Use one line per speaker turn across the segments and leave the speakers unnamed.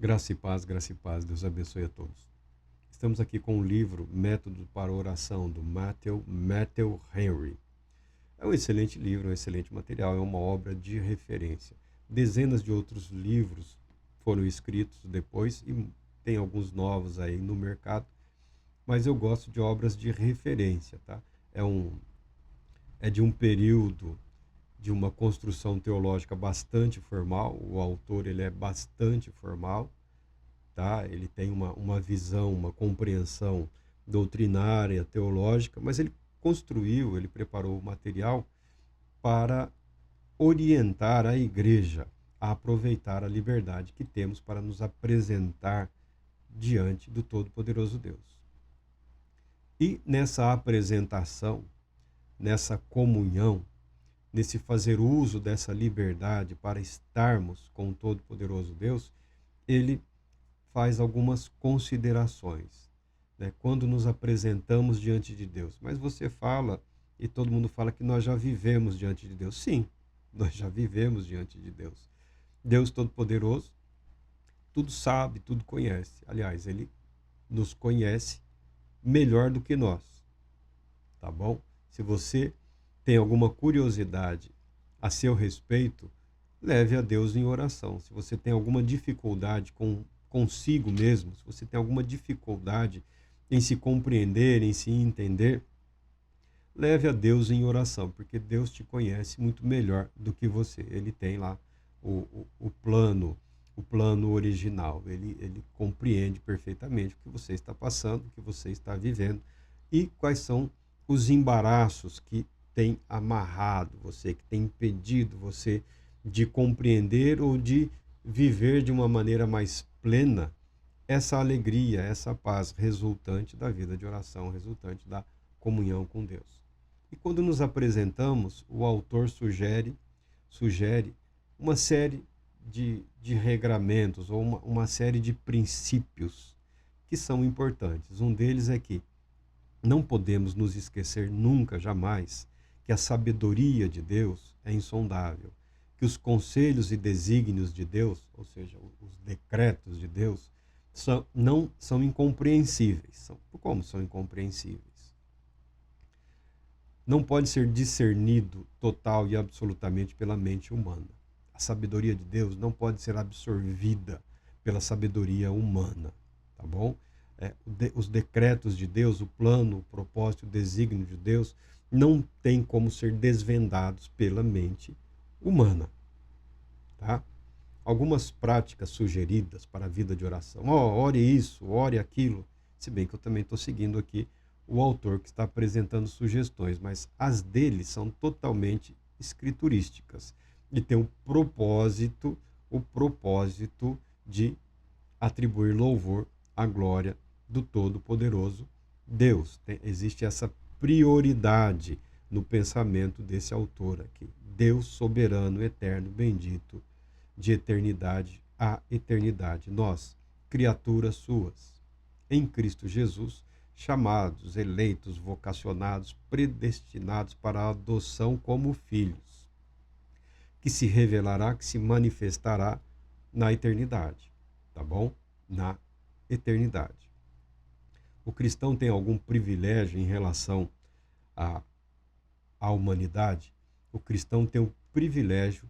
Graça e paz, Deus abençoe a todos. Estamos aqui com o livro Método para Oração, do Matthew Henry. É um excelente livro, um excelente material, é uma obra de referência. Dezenas de outros livros foram escritos depois e tem alguns novos aí no mercado, mas eu gosto de obras de referência, tá? É, um, é de um período de uma construção teológica bastante formal, o autor ele é bastante formal, tá? Ele tem uma visão, uma compreensão doutrinária, teológica, mas ele construiu, ele preparou o material para orientar a igreja a aproveitar a liberdade que temos para nos apresentar diante do Todo-Poderoso Deus. E nessa apresentação, nessa comunhão, nesse fazer uso dessa liberdade para estarmos com o Todo-Poderoso Deus, ele faz algumas considerações, né? Quando nos apresentamos diante de Deus. Mas você fala, e todo mundo fala que nós já vivemos diante de Deus. Sim, nós já vivemos diante de Deus. Deus Todo-Poderoso, tudo sabe, tudo conhece. Aliás, ele nos conhece melhor do que nós, tá bom? Se você tem alguma curiosidade a seu respeito, leve a Deus em oração. Se você tem alguma dificuldade consigo mesmo, se você tem alguma dificuldade em se compreender, em se entender, leve a Deus em oração, porque Deus te conhece muito melhor do que você. Ele tem lá o plano original. Ele compreende perfeitamente o que você está passando, o que você está vivendo e quais são os embaraços que tem amarrado você, que tem impedido você de compreender ou de viver de uma maneira mais plena essa alegria, essa paz resultante da vida de oração, resultante da comunhão com Deus. E quando nos apresentamos, o autor sugere uma série de regramentos ou uma série de princípios que são importantes. Um deles é que não podemos nos esquecer nunca, jamais, que a sabedoria de Deus é insondável, que os conselhos e desígnios de Deus, ou seja, os decretos de Deus, não são incompreensíveis. Como são incompreensíveis? Não pode ser discernido total e absolutamente pela mente humana. A sabedoria de Deus não pode ser absorvida pela sabedoria humana, tá bom? Os decretos de Deus, o plano, o propósito, o desígnio de Deus não tem como ser desvendados pela mente humana, tá? Algumas práticas sugeridas para a vida de oração. Ore isso, ore aquilo. Se bem que eu também estou seguindo aqui o autor que está apresentando sugestões, mas as dele são totalmente escriturísticas e tem o propósito de atribuir louvor à glória do Todo-Poderoso Deus. Existe essa prioridade no pensamento desse autor aqui. Deus soberano, eterno, bendito, de eternidade a eternidade. Nós, criaturas suas, em Cristo Jesus, chamados, eleitos, vocacionados, predestinados para a adoção como filhos, que se revelará, que se manifestará na eternidade, tá bom? Na eternidade. O cristão tem algum privilégio em relação à humanidade? O cristão tem o privilégio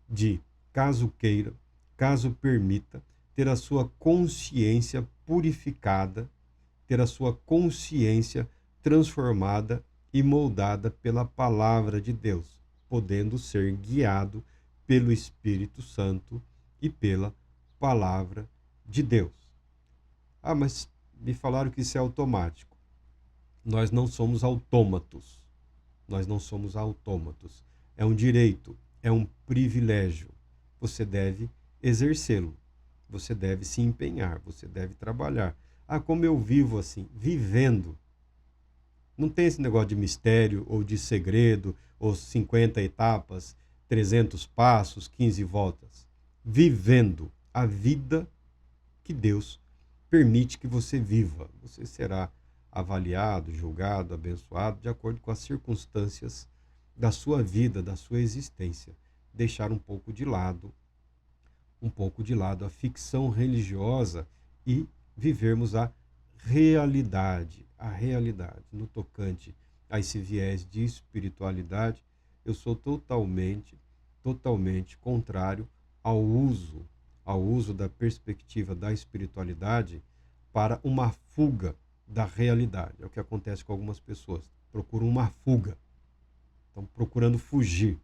de, caso queira, caso permita, ter a sua consciência purificada, ter a sua consciência transformada e moldada pela palavra de Deus, podendo ser guiado pelo Espírito Santo e pela palavra de Deus. Ah, mas me falaram que isso é automático. Nós não somos autômatos. Nós não somos autômatos. É um direito, é um privilégio. Você deve exercê-lo. Você deve se empenhar, você deve trabalhar. Ah, como eu vivo assim? Vivendo. Não tem esse negócio de mistério ou de segredo, ou 50 etapas, 300 passos, 15 voltas. Vivendo a vida que Deus permite que você viva. Você será avaliado, julgado, abençoado de acordo com as circunstâncias da sua vida, da sua existência. Deixar um pouco de lado um pouco de lado a ficção religiosa e vivermos a realidade. No tocante a esse viés de espiritualidade, eu sou totalmente contrário ao uso da perspectiva da espiritualidade para uma fuga da realidade. É o que acontece com algumas pessoas. Procuram uma fuga. Estão procurando fugir.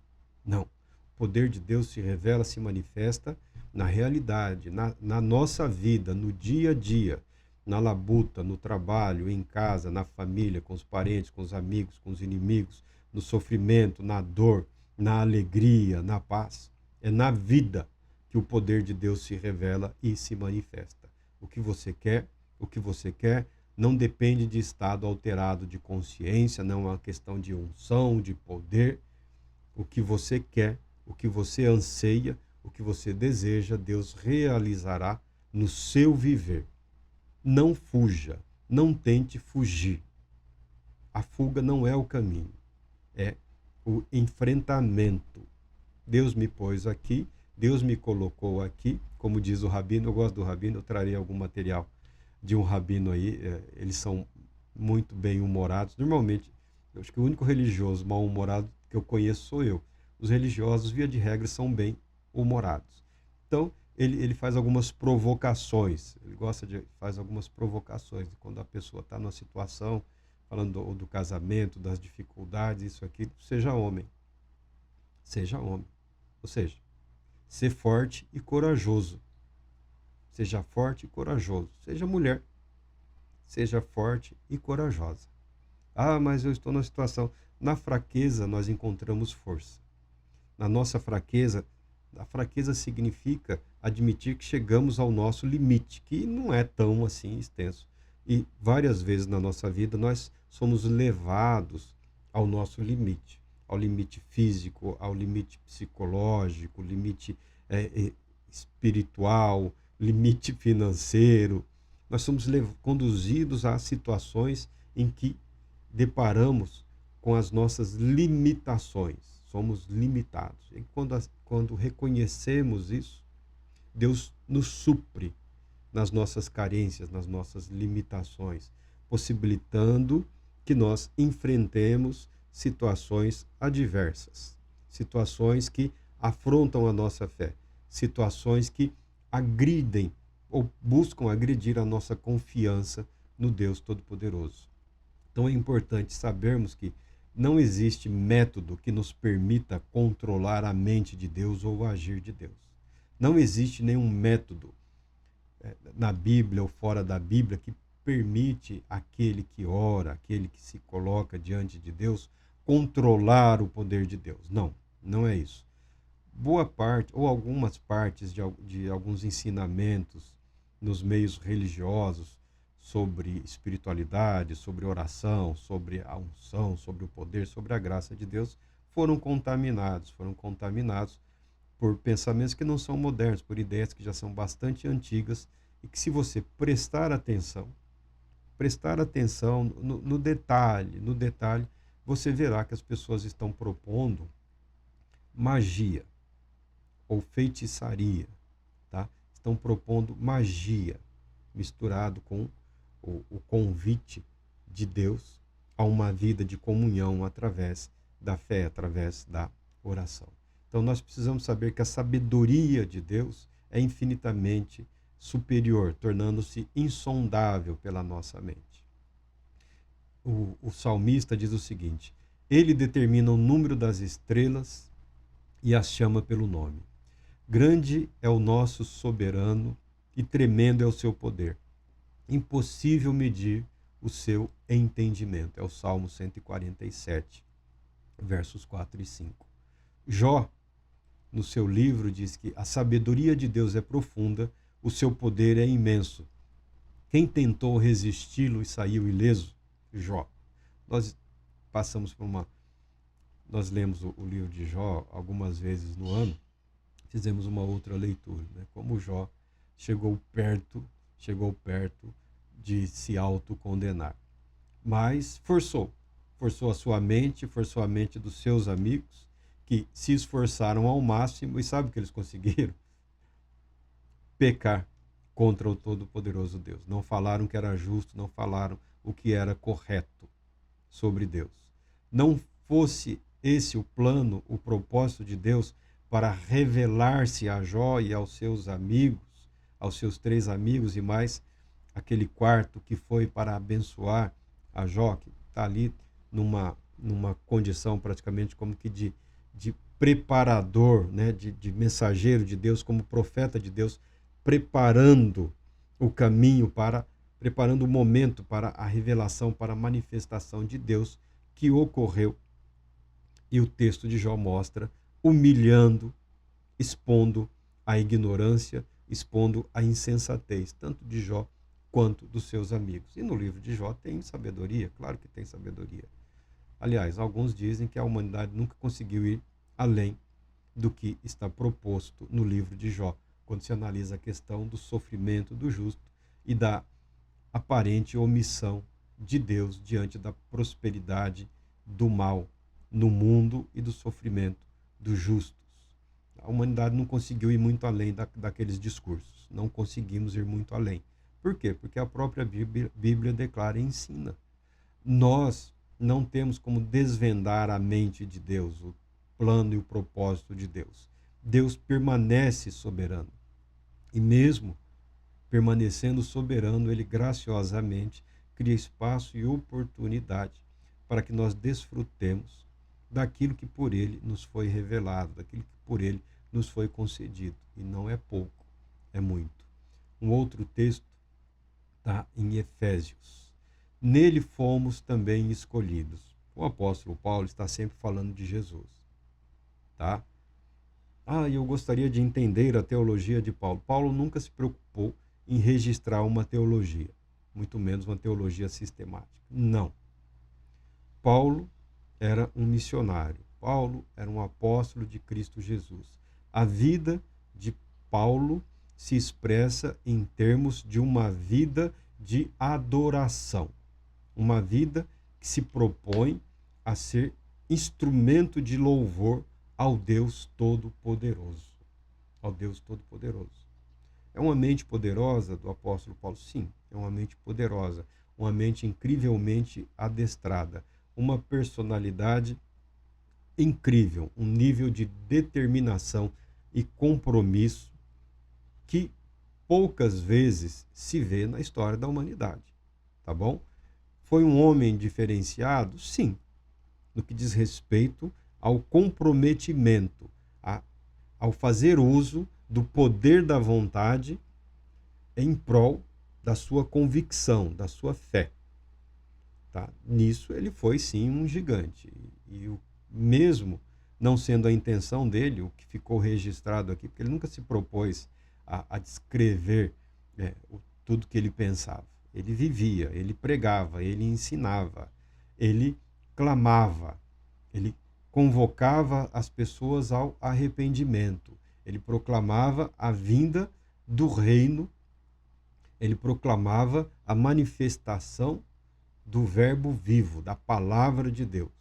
Não. O poder de Deus se revela, se manifesta na realidade, na nossa vida, no dia a dia, na labuta, no trabalho, em casa, na família, com os parentes, com os amigos, com os inimigos, no sofrimento, na dor, na alegria, na paz. É na vida que o poder de Deus se revela e se manifesta. O que você quer, não depende de estado alterado de consciência, não é uma questão de unção, de poder. O que você quer, o que você anseia, o que você deseja, Deus realizará no seu viver. Não fuja, não tente fugir. A fuga não é o caminho, é o enfrentamento. Deus me pôs aqui, Deus me colocou aqui, como diz o Rabino, eu gosto do Rabino, eu trarei algum material de um Rabino aí, eles são muito bem-humorados. Normalmente, eu acho que o único religioso mal-humorado que eu conheço sou eu. Os religiosos, via de regra, são bem-humorados. Então, ele faz algumas provocações, faz algumas provocações, quando a pessoa está numa situação, falando do casamento, das dificuldades, isso aqui, seja homem. Seja homem. Ou seja, ser forte e corajoso. Seja forte e corajoso. Seja mulher. Seja forte e corajosa. Ah, mas eu estou numa situação. Na fraqueza nós encontramos força. Na nossa fraqueza, a fraqueza significa admitir que chegamos ao nosso limite, que não é tão assim extenso. E várias vezes na nossa vida nós somos levados ao nosso limite. Ao limite físico, ao limite psicológico, limite espiritual, limite financeiro. Nós somos conduzidos a situações em que deparamos com as nossas limitações. Somos limitados. E quando reconhecemos isso, Deus nos supre nas nossas carências, nas nossas limitações, possibilitando que nós enfrentemos situações adversas, situações que afrontam a nossa fé, situações que agridem ou buscam agredir a nossa confiança no Deus Todo-Poderoso. Então é importante sabermos que não existe método que nos permita controlar a mente de Deus ou o agir de Deus. Não existe nenhum método na Bíblia ou fora da Bíblia que permite aquele que ora, aquele que se coloca diante de Deus, controlar o poder de Deus. Não, não é isso. Boa parte, ou algumas partes de alguns ensinamentos nos meios religiosos sobre espiritualidade, sobre oração, sobre a unção, sobre o poder, sobre a graça de Deus, foram contaminados por pensamentos que não são modernos, por ideias que já são bastante antigas e que, se você prestar atenção no detalhe, você verá que as pessoas estão propondo magia ou feitiçaria, tá? Estão propondo magia misturado com o convite de Deus a uma vida de comunhão através da fé, através da oração. Então nós precisamos saber que a sabedoria de Deus é infinitamente superior, tornando-se insondável pela nossa mente. O salmista diz o seguinte: ele determina o número das estrelas e as chama pelo nome. Grande é o nosso soberano e tremendo é o seu poder. Impossível medir o seu entendimento. É o Salmo 147, versos 4 e 5. Jó, no seu livro, diz que a sabedoria de Deus é profunda, o seu poder é imenso. Quem tentou resisti-lo e saiu ileso? Jó. Nós lemos o livro de Jó algumas vezes no ano, fizemos uma outra leitura, né? Como Jó chegou perto de se autocondenar. Mas forçou a sua mente, forçou a mente dos seus amigos, que se esforçaram ao máximo, e sabe o que eles conseguiram? pecar contra o Todo-Poderoso Deus. Não falaram que era justo, não falaram o que era correto sobre Deus. Não fosse esse o plano, o propósito de Deus para revelar-se a Jó e aos seus amigos, aos seus 3 amigos e mais aquele quarto que foi para abençoar a Jó, que está ali numa condição praticamente como que de preparador, né? de mensageiro de Deus, como profeta de Deus, preparando o caminho preparando o momento para a revelação, para a manifestação de Deus que ocorreu. E o texto de Jó mostra humilhando, expondo a ignorância, expondo a insensatez, tanto de Jó quanto dos seus amigos. E no livro de Jó tem sabedoria, claro que tem sabedoria. Aliás, alguns dizem que a humanidade nunca conseguiu ir além do que está proposto no livro de Jó, quando se analisa a questão do sofrimento do justo e da aparente omissão de Deus diante da prosperidade do mal no mundo e do sofrimento dos justos. A humanidade não conseguiu ir muito além daqueles discursos. Não conseguimos ir muito além. Por quê? Porque a própria Bíblia declara e ensina. Nós não temos como desvendar a mente de Deus, o plano e o propósito de Deus. Deus permanece soberano. E mesmo permanecendo soberano, ele graciosamente cria espaço e oportunidade para que nós desfrutemos daquilo que por ele nos foi revelado, daquilo que por ele nos foi concedido. E não é pouco, é muito. Um outro texto está em Efésios. Nele fomos também escolhidos. O apóstolo Paulo está sempre falando de Jesus. Tá? Eu gostaria de entender a teologia de Paulo. Paulo nunca se preocupou em registrar uma teologia, muito menos uma teologia sistemática. Não. Paulo era um missionário. Paulo era um apóstolo de Cristo Jesus. A vida de Paulo se expressa em termos de uma vida de adoração. Uma vida que se propõe a ser instrumento de louvor ao Deus Todo-Poderoso. Ao Deus Todo-Poderoso. É uma mente poderosa do apóstolo Paulo? Sim, é uma mente poderosa, uma mente incrivelmente adestrada, uma personalidade incrível, um nível de determinação e compromisso que poucas vezes se vê na história da humanidade, tá bom? Foi um homem diferenciado? Sim, no que diz respeito ao comprometimento, ao fazer uso do poder da vontade em prol da sua convicção, da sua fé. Tá? Nisso ele foi sim um gigante. E mesmo não sendo a intenção dele, o que ficou registrado aqui, porque ele nunca se propôs a descrever tudo que ele pensava. Ele vivia, ele pregava, ele ensinava, ele clamava, ele convocava as pessoas ao arrependimento. Ele proclamava a vinda do reino, ele proclamava a manifestação do verbo vivo, da palavra de Deus.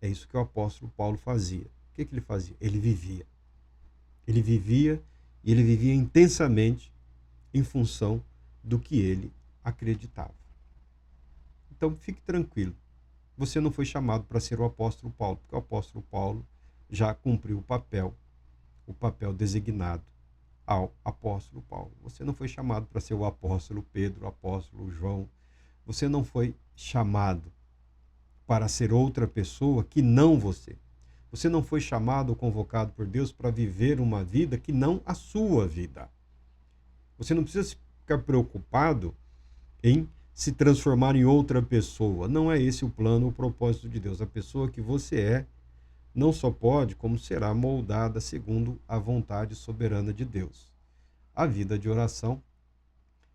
É isso que o apóstolo Paulo fazia. O que ele fazia? Ele vivia. Ele vivia e ele vivia intensamente em função do que ele acreditava. Então, fique tranquilo. Você não foi chamado para ser o apóstolo Paulo, porque o apóstolo Paulo já cumpriu o papel designado ao apóstolo Paulo. Você não foi chamado para ser o apóstolo Pedro, o apóstolo João. Você não foi chamado para ser outra pessoa que não você. Você não foi chamado ou convocado por Deus para viver uma vida que não a sua vida. Você não precisa ficar preocupado em se transformar em outra pessoa. Não é esse o plano, o propósito de Deus. A pessoa que você é não só pode, como será moldada segundo a vontade soberana de Deus. A vida de oração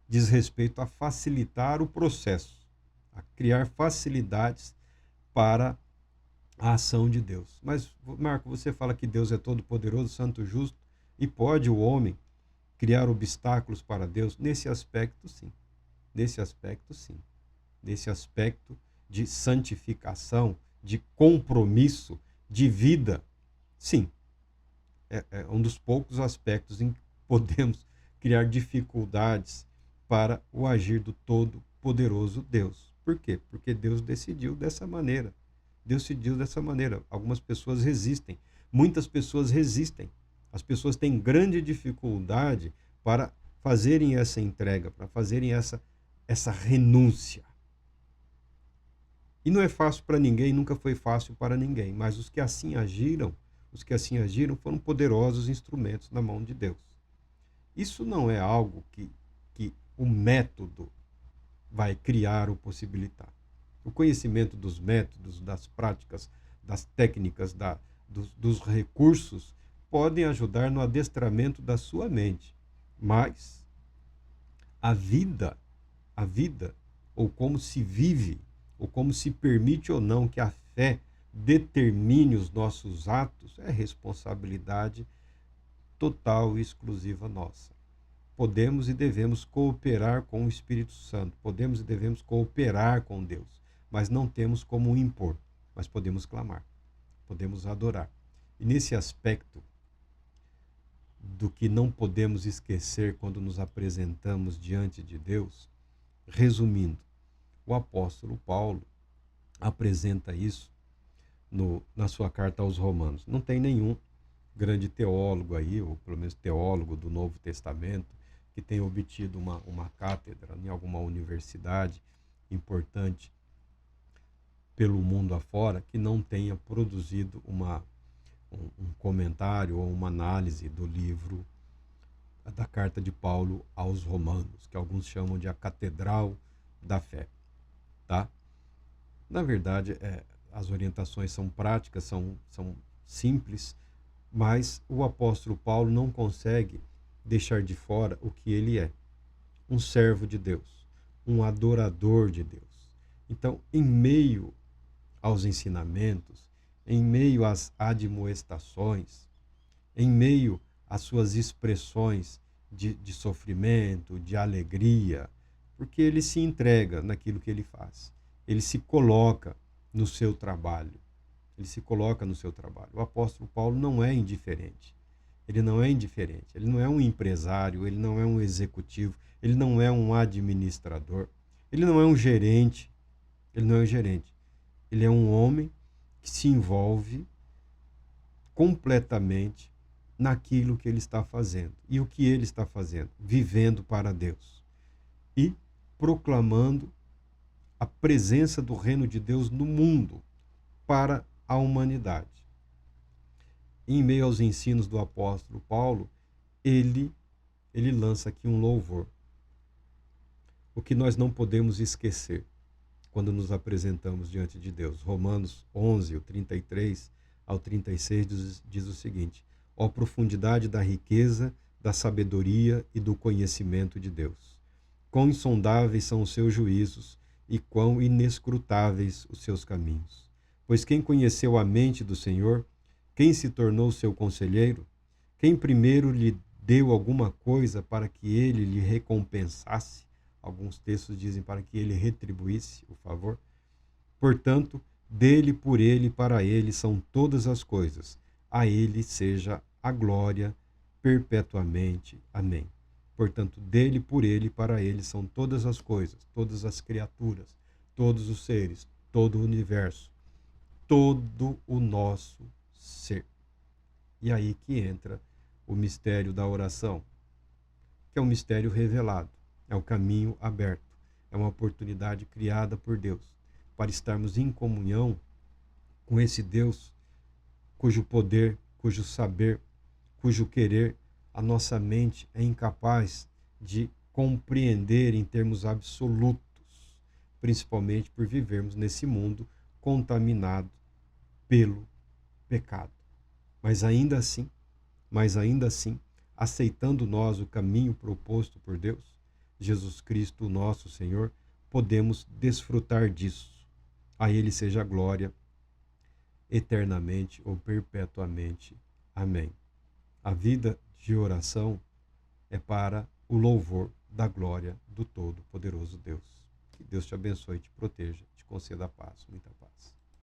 diz respeito a facilitar o processo, a criar facilidades para a ação de Deus. Mas, Marco, você fala que Deus é todo-poderoso, santo, justo, e pode o homem criar obstáculos para Deus? Nesse aspecto, sim. Nesse aspecto, sim. Nesse aspecto de santificação, de compromisso, de vida, sim. É um dos poucos aspectos em podemos criar dificuldades para o agir do Todo-Poderoso Deus. Por quê? Porque Deus decidiu dessa maneira. Deus decidiu dessa maneira. Algumas pessoas resistem. Muitas pessoas resistem. As pessoas têm grande dificuldade para fazerem essa entrega, para fazerem essa renúncia. E não é fácil para ninguém, nunca foi fácil para ninguém. Mas os que assim agiram foram poderosos instrumentos na mão de Deus. Isso não é algo que o método vai criar ou possibilitar. O conhecimento dos métodos, das práticas, das técnicas, dos recursos, podem ajudar no adestramento da sua mente. Mas a vida, ou como se vive, ou como se permite ou não que a fé determine os nossos atos, é responsabilidade total e exclusiva nossa. Podemos e devemos cooperar com o Espírito Santo, podemos e devemos cooperar com Deus, mas não temos como impor, mas podemos clamar, podemos adorar. E nesse aspecto do que não podemos esquecer quando nos apresentamos diante de Deus, resumindo, o apóstolo Paulo apresenta isso na sua carta aos Romanos. Não tem nenhum grande teólogo aí, ou pelo menos teólogo do Novo Testamento, que tenha obtido uma cátedra em alguma universidade importante pelo mundo afora, que não tenha produzido um comentário ou uma análise do livro da carta de Paulo aos Romanos, que alguns chamam de a Catedral da Fé. Tá? Na verdade, as orientações são práticas, são simples, mas o apóstolo Paulo não consegue deixar de fora o que ele é: um servo de Deus, um adorador de Deus. Então, em meio aos ensinamentos, em meio às admoestações, em meio às suas expressões de sofrimento, de alegria, porque ele se entrega naquilo que ele faz. Ele se coloca no seu trabalho. Ele se coloca no seu trabalho. O apóstolo Paulo não é indiferente. Ele não é indiferente. Ele não é um empresário, ele não é um executivo, ele não é um administrador, ele não é um gerente. Ele não é um gerente. Ele é um homem que se envolve completamente naquilo que ele está fazendo. E o que ele está fazendo? Vivendo para Deus. E proclamando a presença do reino de Deus no mundo para a humanidade. Em meio aos ensinos do apóstolo Paulo, ele lança aqui um louvor. O que nós não podemos esquecer quando nos apresentamos diante de Deus. Romanos 11, o 33 ao 36 diz o seguinte: ó profundidade da riqueza, da sabedoria e do conhecimento de Deus. Quão insondáveis são os seus juízos e quão inescrutáveis os seus caminhos. Pois quem conheceu a mente do Senhor, quem se tornou seu conselheiro, quem primeiro lhe deu alguma coisa para que ele lhe recompensasse, alguns textos dizem para que ele retribuísse o favor. Portanto, dele, por ele e para ele são todas as coisas. A ele seja a glória perpetuamente. Amém. Portanto, dele, por ele e para ele são todas as coisas, todas as criaturas, todos os seres, todo o universo, todo o nosso ser. E aí que entra o mistério da oração, que é um mistério revelado, é o caminho aberto, é uma oportunidade criada por Deus para estarmos em comunhão com esse Deus cujo poder, cujo saber, cujo querer a nossa mente é incapaz de compreender em termos absolutos, principalmente por vivermos nesse mundo contaminado pelo pecado. Mas ainda assim, aceitando nós o caminho proposto por Deus, Jesus Cristo, nosso Senhor, podemos desfrutar disso. A Ele seja a glória eternamente ou perpetuamente. Amém. A vida de oração é para o louvor da glória do Todo-Poderoso Deus. Que Deus te abençoe, te proteja, te conceda a paz, muita paz.